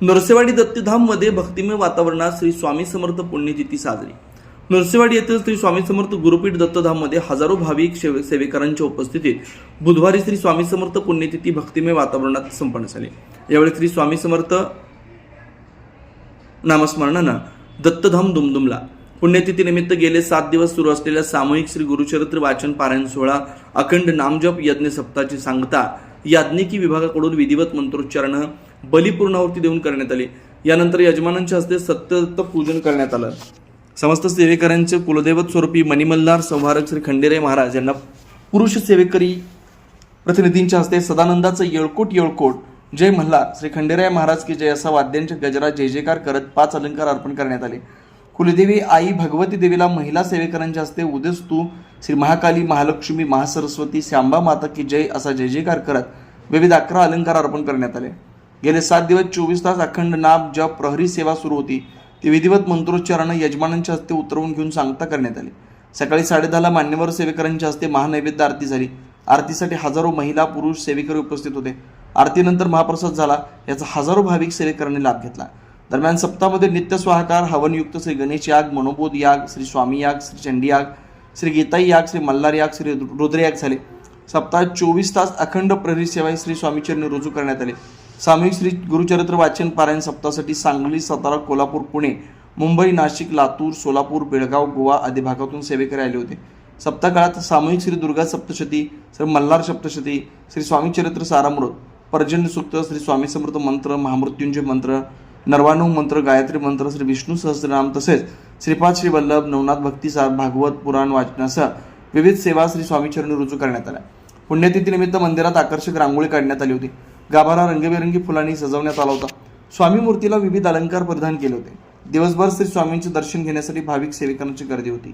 नरसेवाडी दत्तधाम मध्ये भक्तिमय वातावरणात श्री स्वामी समर्थ पुण्यतिथी साजरी। नरसेवाडी येथील श्री स्वामी समर्थ गुरुपीठ दत्तधाम मध्ये हजारो भाविक सेवेकरांच्या उपस्थितीत बुधवारी श्री स्वामी समर्थ पुण्यतिथी भक्तिमय वातावरणात संपन्न झाली। यावेळी श्री स्वामी समर्थ नामस्मरणानं दत्तधाम दुमदुमला। पुण्यतिथी निमित्त गेले 7 दिवस सुरू असलेल्या सामूहिक श्री गुरुचरित्र वाचन पारायण सोहळा, अखंड नामजप यज्ञ सप्ताहाची सांगता याज्ञिकी विभागाकडून विधिवत मंत्रोच्चारण, बलिपूर्णाहुती देऊन करण्यात आली। यानंतर यजमानांच्या हस्ते सत्यदत्त पूजन करण्यात आलं। समस्त सेवेकरांचे कुलदैवत स्वरूपी मणिमल्हार संहारक श्री खंडेराय महाराज यांना पुरुष सेवेकरी प्रतिनिधींच्या हस्ते सदानंदाचं येळकोट येळकोट जय मल्हार श्री खंडेराय महाराज की जय असा वाद्यांच्या गजरात जय जयकार करत 5 अलंकार अर्पण करण्यात आले। कुलदेवी आई भगवती देवीला महिला सेवेकरांच्या हस्ते उदयस्तु श्री महाकाली, महालक्ष्मी, महासरस्वती, श्यांबा माता की जय असा जय जयकार करत विविध 11 अलंकार अर्पण करण्यात आले। गेले 7 दिवस 24 तास अखंड नाम जप प्रहरी सेवा सुरू होती। ती विधिवत मंत्रोच्चाराने यजमानांच्या हस्ते उतरवून घेऊन सांगता करण्यात आली। सकाळी 10:30 मान्यवर सेवेकरांच्या हस्ते महानैवेद्य आरती झाली। आरतीसाठी हजारो महिला पुरुष सेवेकरी उपस्थित होते। आरतीनंतर महाप्रसाद झाला, याचा हजारो भाविक सेवेकरांनी लाभ घेतला। दरम्यान सप्ताहामध्ये नित्य स्वाहाकार, हवनयुक्त श्री गणेश याग, मनोबोध याग, श्री स्वामी याग, श्री चंडी याग, श्री गीताई याग, श्री मल्हार याग, श्री रुद्र याग झाले। सप्ताहात 24 तास अखंड प्रहरी सेवा श्री स्वामीचरणी रुजू करण्यात आले। सामूहिक श्री गुरुचरित्र वाचन पारायण सप्ताहासाठी सांगली, सातारा, कोल्हापूर, पुणे, मुंबई, नाशिक, लातूर, सोलापूर, बेळगाव, गोवा आदी भागातून सेवेकरी आले होते। सप्ताह काळात सामूहिक श्री दुर्गा सप्तशती, श्री मल्हार सप्तशती, श्री स्वामीचरित्र सारामृत, पर्जन्य सूक्त, श्री स्वामी समर्थ मंत्र, महामृत्युंजय मंत्र, नरवाणू मंत्र, गायत्री मंत्र, श्री विष्णू सहस्रनाम तसेच श्रीपाद श्री वल्लभ, नवनाथ भक्तिसार, भागवत पुराण वाचनासह विविध सेवा श्री स्वामीचरणी रुजू करण्यात आल्या। पुण्यतिथीनिमित्त मंदिरात आकर्षक रांगोळी काढण्यात आली होती। गाभारा रंगीबेरंगी फुलांनी सजवण्यात आला होता। स्वामी मूर्तीला विविध अलंकार परिधान केले होते। दिवसभर श्री स्वामींचे दर्शन घेण्यासाठी भाविक सेवेकरांची गर्दी होती।